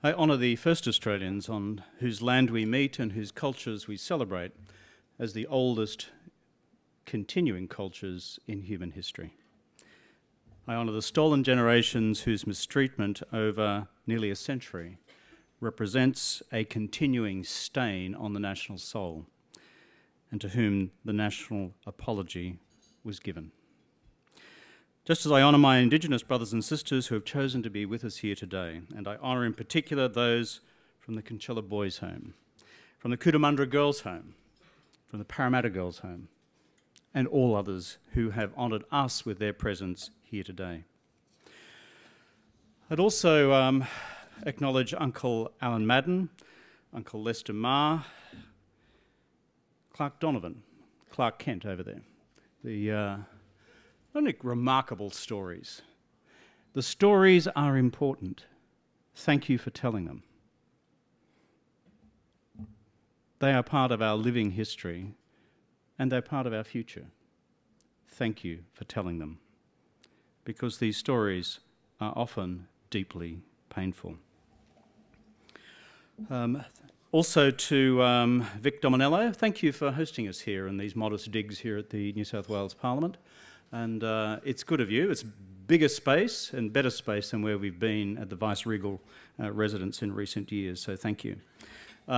I honour the first Australians on whose land we meet and whose cultures we celebrate as the oldest continuing cultures in human history. I honour the stolen generations whose mistreatment over nearly a century represents a continuing stain on the national soul, and to whom the national apology was given. Just as I honour my Indigenous brothers and sisters who have chosen to be with us here today, and I honour in particular those from the Kinchela Boys' Home, from the Cootamundra Girls' Home, from the Parramatta Girls' Home, and all others who have honoured us with their presence here today. I'd also acknowledge Uncle Alan Madden, Uncle Lester Marr, Clark Donovan, Clark Kent over there. Only remarkable stories. The stories are important. Thank you for telling them. They are part of our living history, and they're part of our future. Thank you for telling them, because these stories are often deeply painful. Also to Vic Dominello, thank you for hosting us here in these modest digs here at the New South Wales Parliament. And it's good of you. It's bigger space and better space than where we've been at the Vice-Regal residence in recent years, so thank you.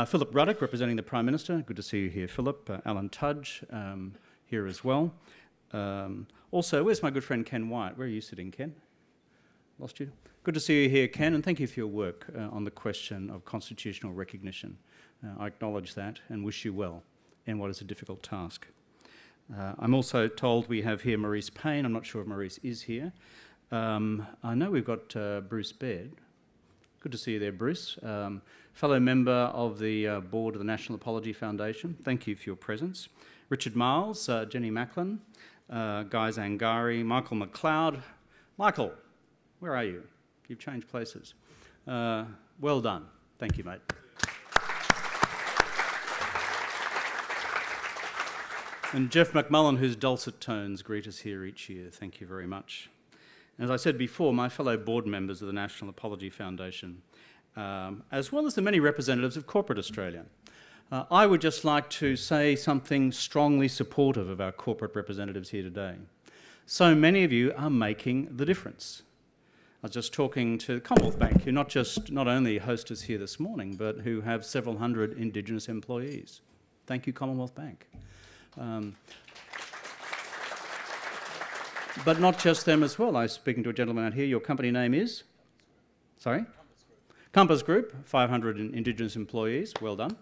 Philip Ruddock, representing the Prime Minister. Good to see you here, Philip. Alan Tudge here as well. Also, where's my good friend Ken Wyatt? Where are you sitting, Ken? Lost you? Good to see you here, Ken, and thank you for your work on the question of constitutional recognition. I acknowledge that and wish you well in what is a difficult task. I'm also told we have here Maurice Payne. I'm not sure if Maurice is here. I know we've got Bruce Baird. Good to see you there, Bruce. Fellow member of the board of the National Apology Foundation. Thank you for your presence. Richard Miles, Jenny Macklin, Guy Zangari, Michael McLeod. Michael, where are you? You've changed places. Well done. Thank you, mate. And Jeff McMullen, whose dulcet tones greet us here each year. Thank you very much. As I said before, my fellow board members of the National Apology Foundation, as well as the many representatives of corporate Australia, I would just like to say something strongly supportive of our corporate representatives here today. So many of you are making the difference. I was just talking to Commonwealth Bank, who not only host us here this morning, but who have several hundred Indigenous employees. Thank you, Commonwealth Bank. But not just them as well. I was speaking to a gentleman out here. Your company name is? Sorry? Compass Group, 500 Indigenous employees. Well done.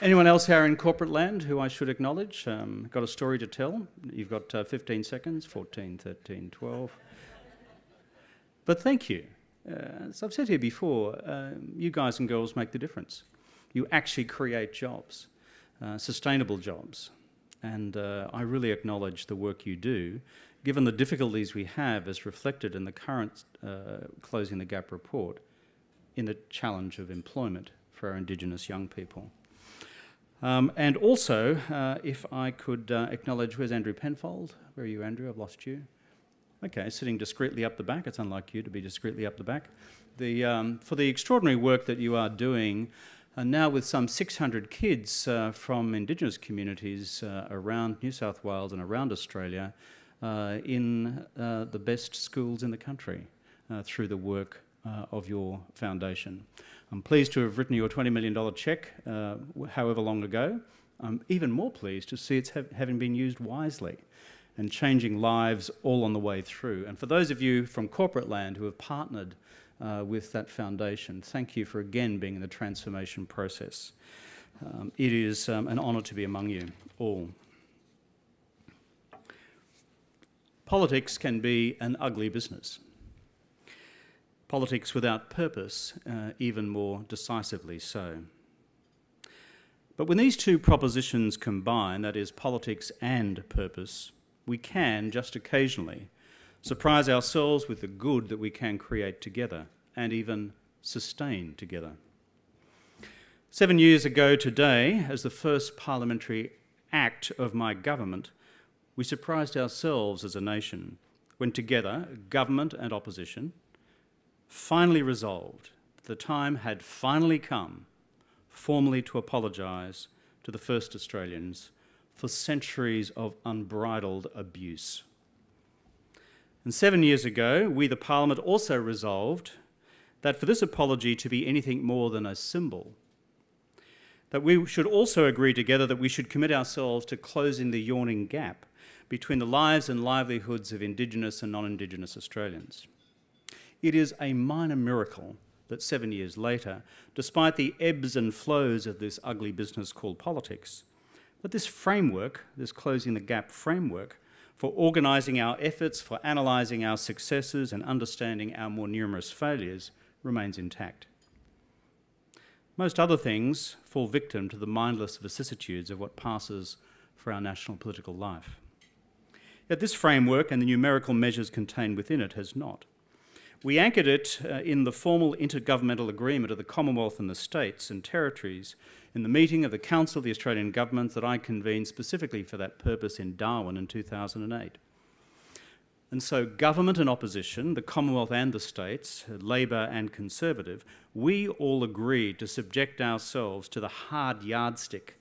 Anyone else here in corporate land who I should acknowledge? Got a story to tell? You've got 15 seconds, 14, 13, 12. But thank you. As I've said here before, you guys and girls make the difference. You actually create jobs. Sustainable jobs. And I really acknowledge the work you do, given the difficulties we have as reflected in the current Closing the Gap report in the challenge of employment for our Indigenous young people. And also, if I could acknowledge, where's Andrew Penfold? Where are you, Andrew? I've lost you. Okay, sitting discreetly up the back. It's unlike you to be discreetly up the back. For the extraordinary work that you are doing, now with some 600 kids from Indigenous communities around New South Wales and around Australia in the best schools in the country through the work of your foundation. I'm pleased to have written you a $20 million cheque however long ago. I'm even more pleased to see it's having been used wisely and changing lives all on the way through. And for those of you from corporate land who have partnered with that foundation, thank you for again being in the transformation process. It is an honour to be among you all. Politics can be an ugly business. Politics without purpose, even more decisively so. But when these two propositions combine, that is politics and purpose, we can, just occasionally, surprise ourselves with the good that we can create together and even sustain together. 7 years ago today, as the first parliamentary act of my government, we surprised ourselves as a nation when together, government and opposition, finally resolved that the time had finally come formally to apologise to the first Australians for centuries of unbridled abuse. And 7 years ago, we, the Parliament, also resolved that for this apology to be anything more than a symbol, that we should also agree together that we should commit ourselves to closing the yawning gap between the lives and livelihoods of Indigenous and non-Indigenous Australians. It is a minor miracle that 7 years later, despite the ebbs and flows of this ugly business called politics, that this framework, this closing the gap framework, for organising our efforts, for analysing our successes and understanding our more numerous failures, remains intact. Most other things fall victim to the mindless vicissitudes of what passes for our national political life. Yet this framework and the numerical measures contained within it has not. We anchored it in the formal intergovernmental agreement of the Commonwealth and the States and Territories in the meeting of the Council of the Australian Governments that I convened specifically for that purpose in Darwin in 2008. And so government and opposition, the Commonwealth and the States, Labor and Conservative, we all agreed to subject ourselves to the hard yardstick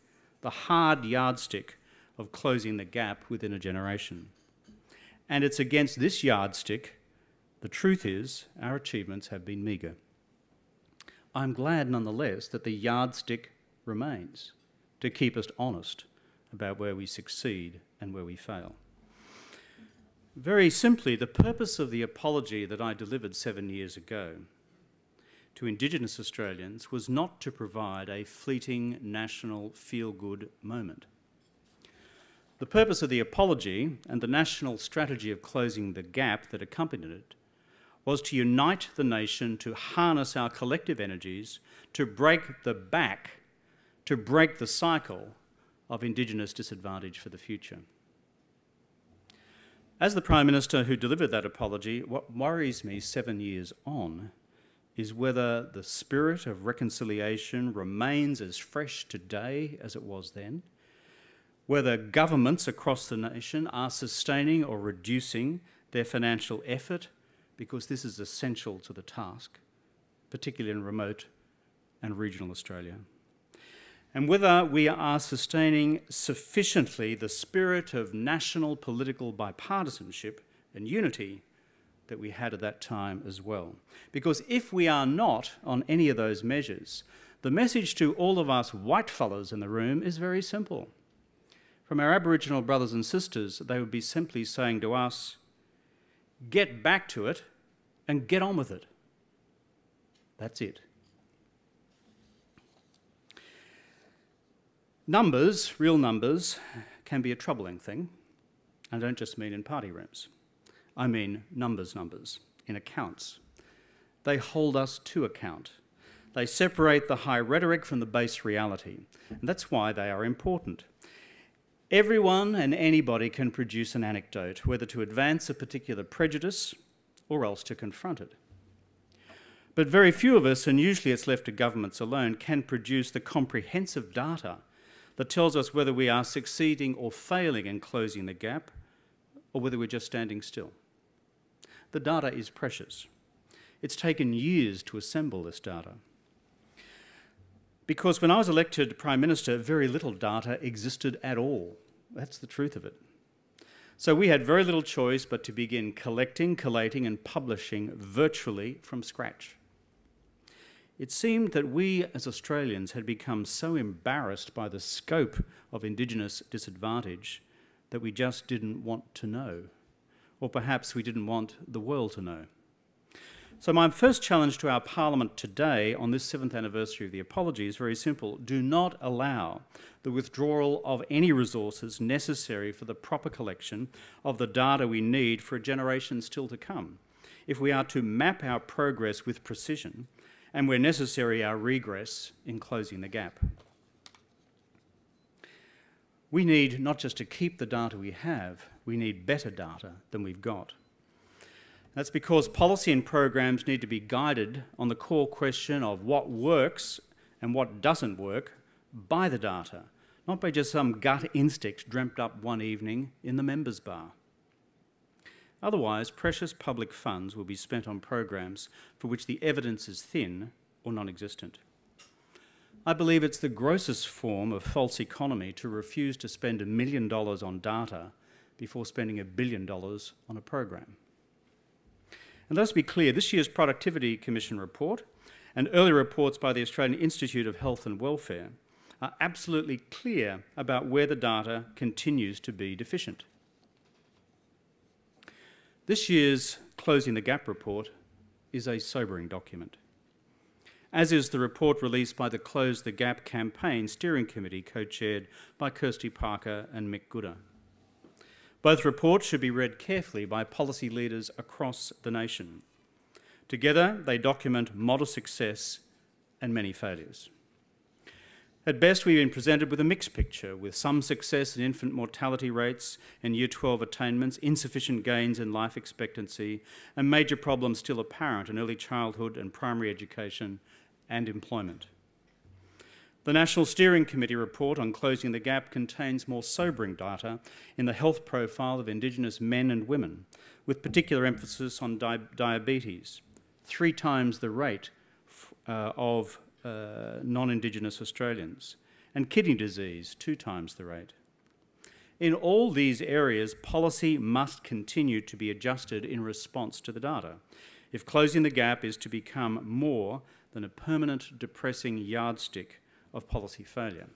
of closing the gap within a generation. And it's against this yardstick, the truth is, our achievements have been meagre. I'm glad nonetheless that the yardstick remains to keep us honest about where we succeed and where we fail. Very simply, the purpose of the apology that I delivered 7 years ago to Indigenous Australians was not to provide a fleeting national feel-good moment. The purpose of the apology and the national strategy of closing the gap that accompanied it was to unite the nation, to harness our collective energies, to break the cycle of Indigenous disadvantage for the future. As the Prime Minister who delivered that apology, what worries me 7 years on is whether the spirit of reconciliation remains as fresh today as it was then, whether governments across the nation are sustaining or reducing their financial effort, because this is essential to the task, particularly in remote and regional Australia. And whether we are sustaining sufficiently the spirit of national political bipartisanship and unity that we had at that time as well. Because if we are not on any of those measures, the message to all of us whitefellas in the room is very simple. From our Aboriginal brothers and sisters, they would be simply saying to us, get back to it and get on with it. That's it. Numbers, real numbers, can be a troubling thing. I don't just mean in party rooms. I mean numbers, in accounts. They hold us to account. They separate the high rhetoric from the base reality. And that's why they are important. Everyone and anybody can produce an anecdote, whether to advance a particular prejudice or else to confront it. But very few of us, and usually it's left to governments alone, can produce the comprehensive data that tells us whether we are succeeding or failing in closing the gap, or whether we're just standing still. The data is precious. It's taken years to assemble this data. Because when I was elected Prime Minister, very little data existed at all. That's the truth of it. So we had very little choice but to begin collecting, collating and publishing virtually from scratch. It seemed that we as Australians had become so embarrassed by the scope of Indigenous disadvantage that we just didn't want to know, or perhaps we didn't want the world to know. So my first challenge to our Parliament today on this 7th anniversary of the apology is very simple. Do not allow the withdrawal of any resources necessary for the proper collection of the data we need for a generation still to come, if we are to map our progress with precision and, where necessary, our regress in closing the gap. We need not just to keep the data we have, we need better data than we've got. That's because policy and programs need to be guided on the core question of what works and what doesn't work by the data, not by just some gut instinct dreamt up one evening in the members' bar. Otherwise, precious public funds will be spent on programs for which the evidence is thin or non-existent. I believe it's the grossest form of false economy to refuse to spend $1 million on data before spending $1 billion on a program. And let's be clear, this year's Productivity Commission report and earlier reports by the Australian Institute of Health and Welfare are absolutely clear about where the data continues to be deficient. This year's Closing the Gap report is a sobering document, as is the report released by the Close the Gap Campaign Steering Committee, co-chaired by Kirsty Parker and Mick Gooder. Both reports should be read carefully by policy leaders across the nation. Together, they document modest success and many failures. At best, we've been presented with a mixed picture, with some success in infant mortality rates and Year 12 attainments, insufficient gains in life expectancy, and major problems still apparent in early childhood and primary education and employment. The National Steering Committee report on Closing the Gap contains more sobering data in the health profile of Indigenous men and women, with particular emphasis on diabetes, 3 times the rate of non-Indigenous Australians, and kidney disease, 2 times the rate. In all these areas, policy must continue to be adjusted in response to the data, if closing the gap is to become more than a permanent depressing yardstick of policy failure.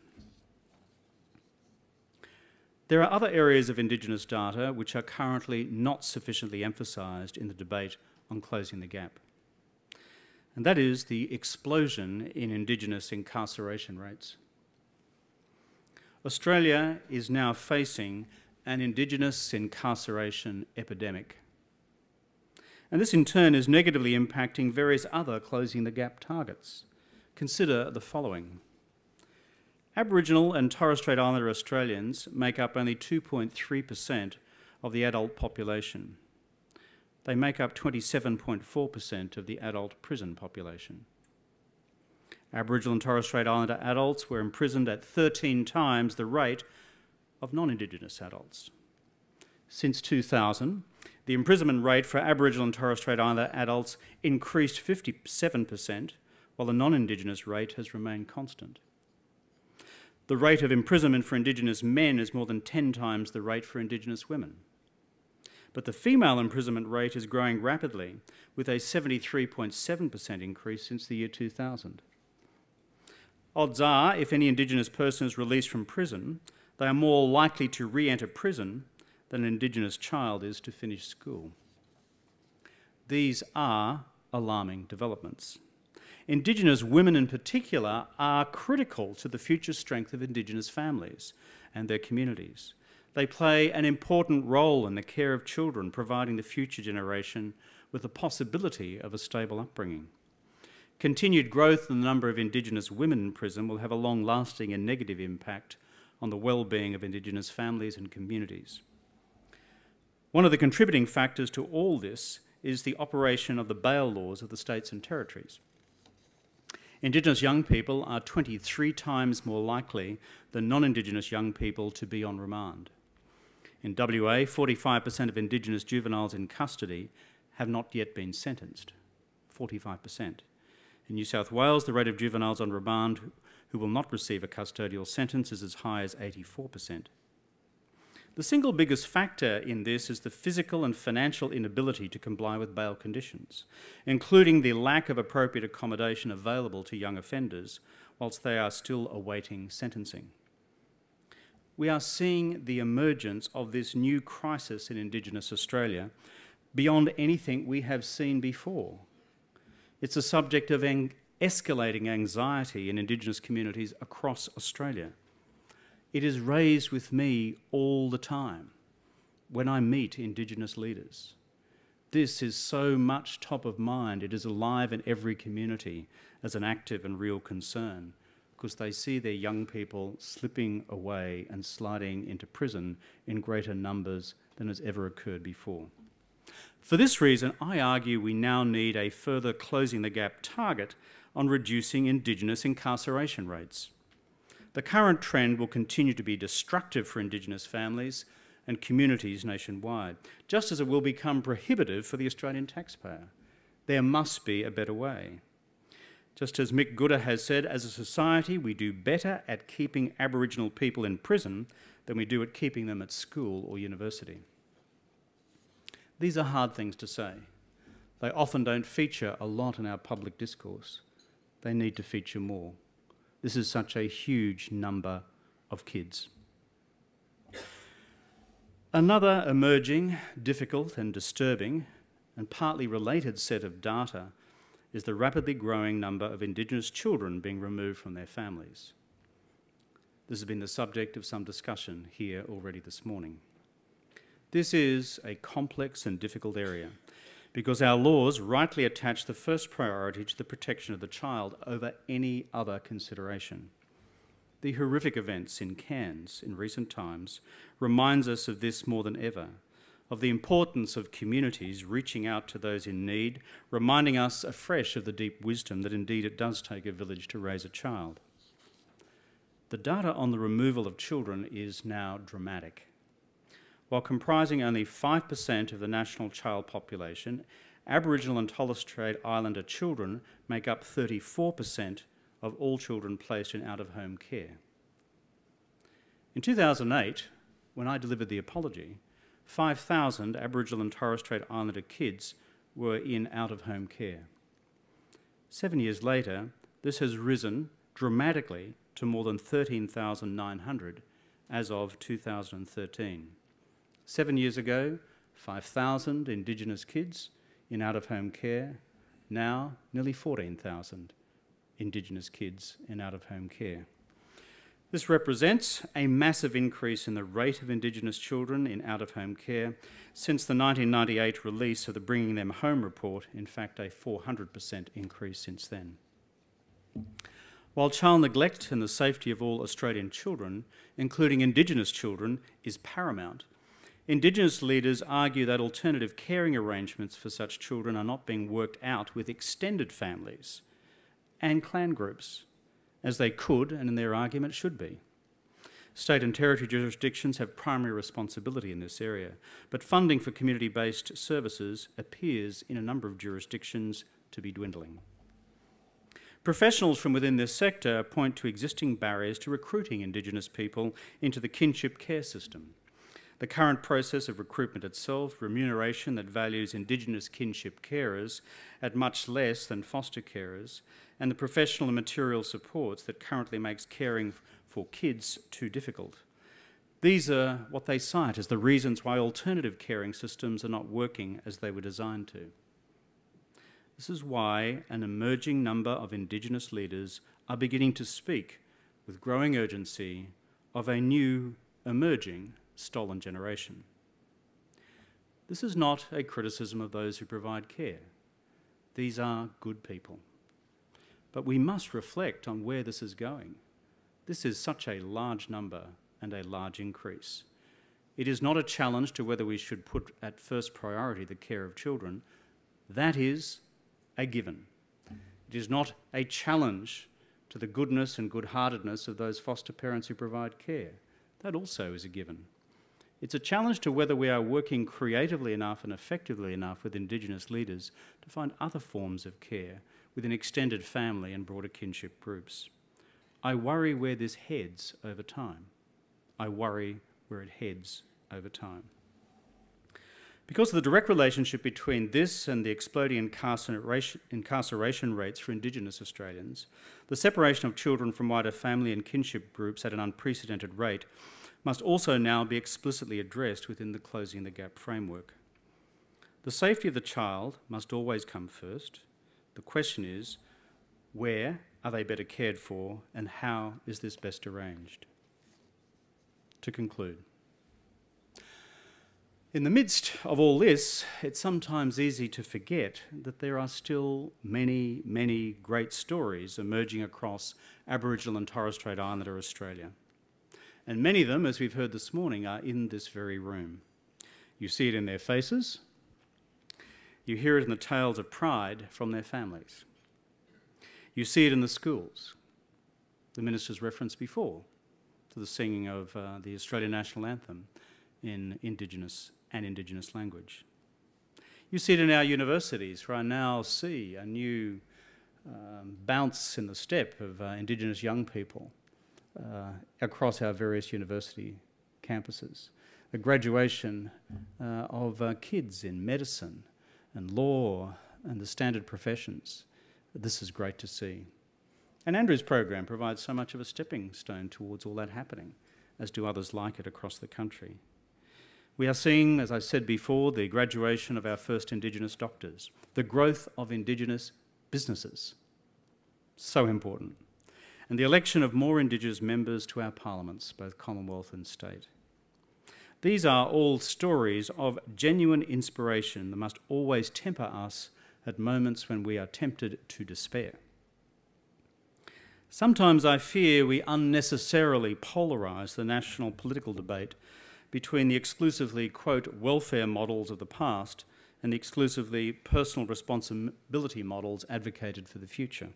There are other areas of Indigenous data which are currently not sufficiently emphasised in the debate on closing the gap. And that is the explosion in Indigenous incarceration rates. Australia is now facing an Indigenous incarceration epidemic. And this in turn is negatively impacting various other closing the gap targets. Consider the following. Aboriginal and Torres Strait Islander Australians make up only 2.3% of the adult population. They make up 27.4% of the adult prison population. Aboriginal and Torres Strait Islander adults were imprisoned at 13 times the rate of non-Indigenous adults. Since 2000, the imprisonment rate for Aboriginal and Torres Strait Islander adults increased 57%, while the non-Indigenous rate has remained constant. The rate of imprisonment for Indigenous men is more than 10 times the rate for Indigenous women. But the female imprisonment rate is growing rapidly, with a 73.7% increase since the year 2000. Odds are, if any Indigenous person is released from prison, they are more likely to re-enter prison than an Indigenous child is to finish school. These are alarming developments. Indigenous women in particular are critical to the future strength of Indigenous families and their communities. They play an important role in the care of children, providing the future generation with the possibility of a stable upbringing. Continued growth in the number of Indigenous women in prison will have a long-lasting and negative impact on the well-being of Indigenous families and communities. One of the contributing factors to all this is the operation of the bail laws of the states and territories. Indigenous young people are 23 times more likely than non-Indigenous young people to be on remand. In WA, 45% of Indigenous juveniles in custody have not yet been sentenced, 45%. In New South Wales, the rate of juveniles on remand who will not receive a custodial sentence is as high as 84%. The single biggest factor in this is the physical and financial inability to comply with bail conditions, including the lack of appropriate accommodation available to young offenders whilst they are still awaiting sentencing. We are seeing the emergence of this new crisis in Indigenous Australia beyond anything we have seen before. It's a subject of escalating anxiety in Indigenous communities across Australia. It is raised with me all the time when I meet Indigenous leaders. This is so much top of mind. It is alive in every community as an active and real concern, because they see their young people slipping away and sliding into prison in greater numbers than has ever occurred before. For this reason, I argue we now need a further closing the gap target on reducing Indigenous incarceration rates. The current trend will continue to be destructive for Indigenous families and communities nationwide, just as it will become prohibitive for the Australian taxpayer. There must be a better way. Just as Mick Gooder has said, as a society, we do better at keeping Aboriginal people in prison than we do at keeping them at school or university. These are hard things to say. They often don't feature a lot in our public discourse. They need to feature more. This is such a huge number of kids. Another emerging, difficult and disturbing and partly related set of data is the rapidly growing number of Indigenous children being removed from their families. This has been the subject of some discussion here already this morning. This is a complex and difficult area because our laws rightly attach the first priority to the protection of the child over any other consideration. The horrific events in Cairns in recent times reminds us of this more than ever, of the importance of communities reaching out to those in need, reminding us afresh of the deep wisdom that indeed it does take a village to raise a child. The data on the removal of children is now dramatic. While comprising only 5% of the national child population, Aboriginal and Torres Strait Islander children make up 34% of all children placed in out-of-home care. In 2008, when I delivered the apology, 5,000 Aboriginal and Torres Strait Islander kids were in out-of-home care. 7 years later, this has risen dramatically to more than 13,900 as of 2013. 7 years ago, 5,000 Indigenous kids in out-of-home care, now nearly 14,000 Indigenous kids in out-of-home care. This represents a massive increase in the rate of Indigenous children in out-of-home care since the 1998 release of the Bringing Them Home report, in fact a 400% increase since then. While child neglect and the safety of all Australian children, including Indigenous children, is paramount, Indigenous leaders argue that alternative caring arrangements for such children are not being worked out with extended families and clan groups, as they could and in their argument should be. State and territory jurisdictions have primary responsibility in this area, but funding for community-based services appears in a number of jurisdictions to be dwindling. Professionals from within this sector point to existing barriers to recruiting Indigenous people into the kinship care system. The current process of recruitment itself, remuneration that values Indigenous kinship carers at much less than foster carers, and the professional and material supports that currently makes caring for kids too difficult. These are what they cite as the reasons why alternative caring systems are not working as they were designed to. This is why an emerging number of Indigenous leaders are beginning to speak with growing urgency of a new, emerging, stolen generation. This is not a criticism of those who provide care. These are good people. But we must reflect on where this is going. This is such a large number and a large increase. It is not a challenge to whether we should put at first priority the care of children. That is a given. It is not a challenge to the goodness and good-heartedness of those foster parents who provide care. That also is a given. It's a challenge to whether we are working creatively enough and effectively enough with Indigenous leaders to find other forms of care within extended family and broader kinship groups. I worry where this heads over time. I worry where it heads over time. Because of the direct relationship between this and the exploding incarceration rates for Indigenous Australians, the separation of children from wider family and kinship groups at an unprecedented rate must also now be explicitly addressed within the Closing the Gap framework. The safety of the child must always come first. The question is, where are they better cared for and how is this best arranged? To conclude, in the midst of all this, it's sometimes easy to forget that there are still many, many great stories emerging across Aboriginal and Torres Strait Islander Australia. And many of them, as we've heard this morning, are in this very room. You see it in their faces. You hear it in the tales of pride from their families. You see it in the schools. The minister's reference before to the singing of the Australian National Anthem. in Indigenous and Indigenous language. You see it in our universities, where I now see a new bounce in the step of Indigenous young people across our various university campuses. A graduation of kids in medicine and law and the standard professions. This is great to see. And Andrew's program provides so much of a stepping stone towards all that happening, as do others like it across the country. We are seeing, as I said before, the graduation of our first Indigenous doctors, the growth of Indigenous businesses, so important, and the election of more Indigenous members to our parliaments, both Commonwealth and state. These are all stories of genuine inspiration that must always temper us at moments when we are tempted to despair. Sometimes I fear we unnecessarily polarise the national political debate between the exclusively, quote, welfare models of the past and the exclusively personal responsibility models advocated for the future.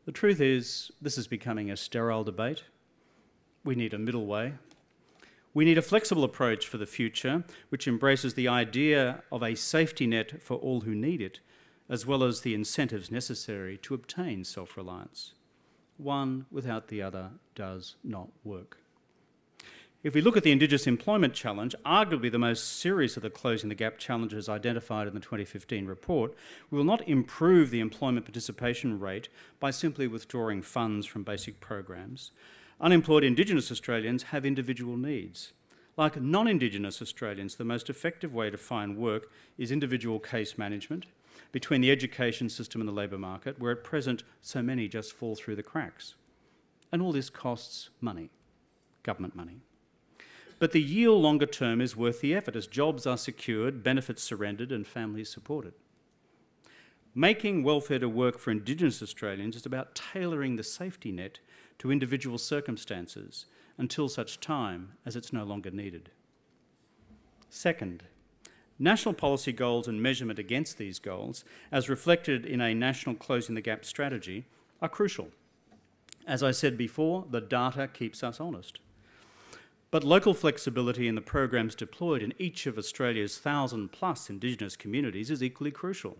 The truth is, this is becoming a sterile debate. We need a middle way. We need a flexible approach for the future, which embraces the idea of a safety net for all who need it, as well as the incentives necessary to obtain self-reliance. One without the other does not work. If we look at the Indigenous employment challenge, arguably the most serious of the Closing the Gap challenges identified in the 2015 report, we will not improve the employment participation rate by simply withdrawing funds from basic programs. Unemployed Indigenous Australians have individual needs. Like non-Indigenous Australians, the most effective way to find work is individual case management between the education system and the labour market, where at present so many just fall through the cracks. And all this costs money, government money. But the yield longer term is worth the effort as jobs are secured, benefits surrendered and families supported. Making welfare to work for Indigenous Australians is about tailoring the safety net to individual circumstances until such time as it's no longer needed. Second, national policy goals and measurement against these goals, as reflected in a national Closing the Gap strategy, are crucial. As I said before, the data keeps us honest. But local flexibility in the programs deployed in each of Australia's 1,000+ Indigenous communities is equally crucial.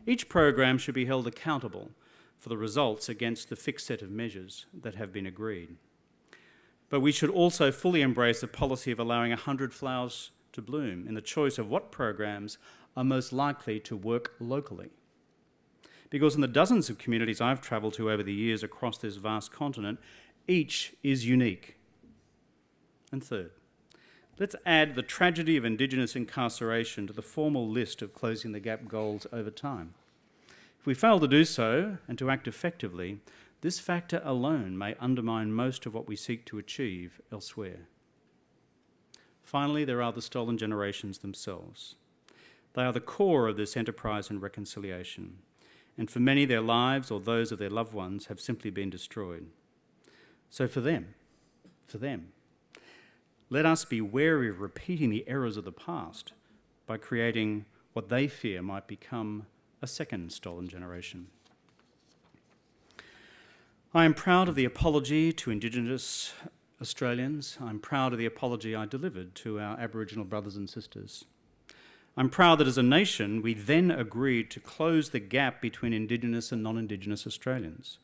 Each program should be held accountable for the results against the fixed set of measures that have been agreed. But we should also fully embrace a policy of allowing 100 flowers to bloom in the choice of what programs are most likely to work locally. Because in the dozens of communities I've travelled to over the years across this vast continent, each is unique. And third, let's add the tragedy of Indigenous incarceration to the formal list of Closing the Gap goals over time. If we fail to do so and to act effectively, this factor alone may undermine most of what we seek to achieve elsewhere. Finally, there are the stolen generations themselves. They are the core of this enterprise and reconciliation, and for many their lives or those of their loved ones have simply been destroyed. So for them, let us be wary of repeating the errors of the past by creating what they fear might become a second stolen generation. I am proud of the apology to Indigenous Australians. I'm proud of the apology I delivered to our Aboriginal brothers and sisters. I'm proud that as a nation we then agreed to close the gap between Indigenous and non-Indigenous Australians.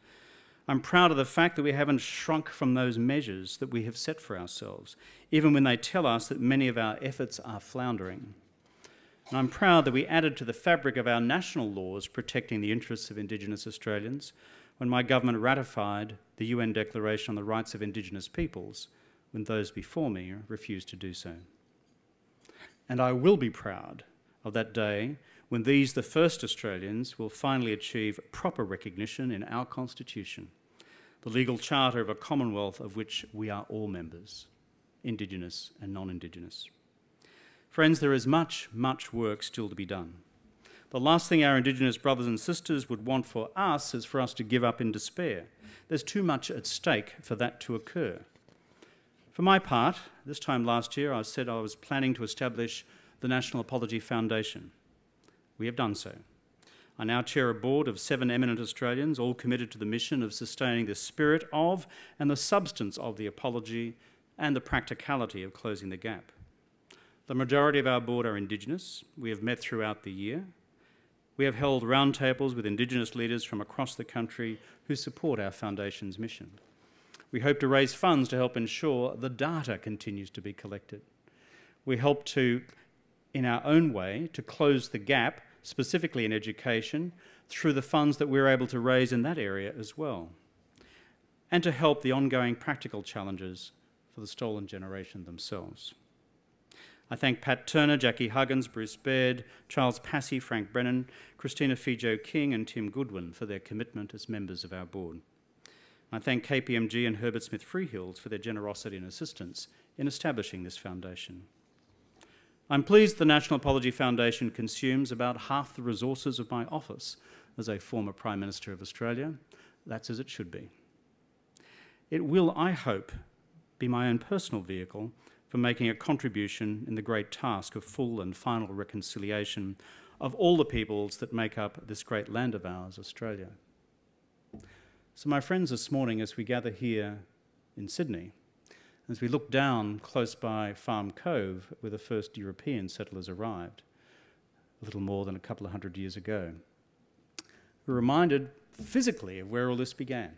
I'm proud of the fact that we haven't shrunk from those measures that we have set for ourselves, even when they tell us that many of our efforts are floundering. And I'm proud that we added to the fabric of our national laws protecting the interests of Indigenous Australians when my government ratified the UN Declaration on the Rights of Indigenous Peoples, when those before me refused to do so. And I will be proud of that day when these, the first Australians, will finally achieve proper recognition in our Constitution, the legal charter of a Commonwealth of which we are all members, Indigenous and non-Indigenous. Friends, there is much, much work still to be done. The last thing our Indigenous brothers and sisters would want for us is for us to give up in despair. There's too much at stake for that to occur. For my part, this time last year, I said I was planning to establish the National Apology Foundation. We have done so. I now chair a board of 7 eminent Australians, all committed to the mission of sustaining the spirit of and the substance of the apology and the practicality of closing the gap. The majority of our board are Indigenous. We have met throughout the year. We have held roundtables with Indigenous leaders from across the country who support our Foundation's mission. We hope to raise funds to help ensure the data continues to be collected. We help to, in our own way, to close the gap, specifically in education, through the funds that we're able to raise in that area as well, and to help the ongoing practical challenges for the stolen generation themselves. I thank Pat Turner, Jackie Huggins, Bruce Baird, Charles Passy, Frank Brennan, Christina Fijo-King and Tim Goodwin for their commitment as members of our board. I thank KPMG and Herbert Smith Freehills for their generosity and assistance in establishing this foundation. I'm pleased the National Apology Foundation consumes about half the resources of my office as a former Prime Minister of Australia. That's as it should be. It will, I hope, be my own personal vehicle for making a contribution in the great task of full and final reconciliation of all the peoples that make up this great land of ours, Australia. So my friends, this morning as we gather here in Sydney, as we look down close by Farm Cove where the first European settlers arrived, a little more than a couple of hundred years ago, we're reminded physically of where all this began,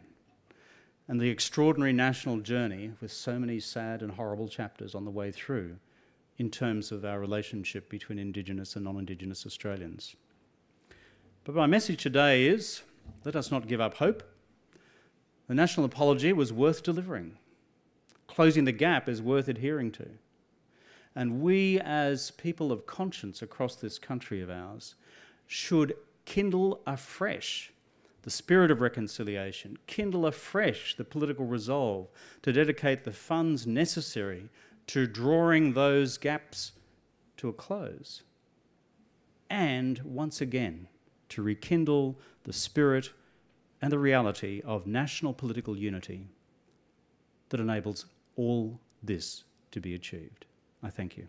and the extraordinary national journey with so many sad and horrible chapters on the way through in terms of our relationship between Indigenous and non-Indigenous Australians. But my message today is, let us not give up hope. The National Apology was worth delivering. Closing the gap is worth adhering to. And we as people of conscience across this country of ours should kindle afresh the spirit of reconciliation, kindle afresh the political resolve to dedicate the funds necessary to drawing those gaps to a close, and once again to rekindle the spirit and the reality of national political unity that enables all this to be achieved. I thank you.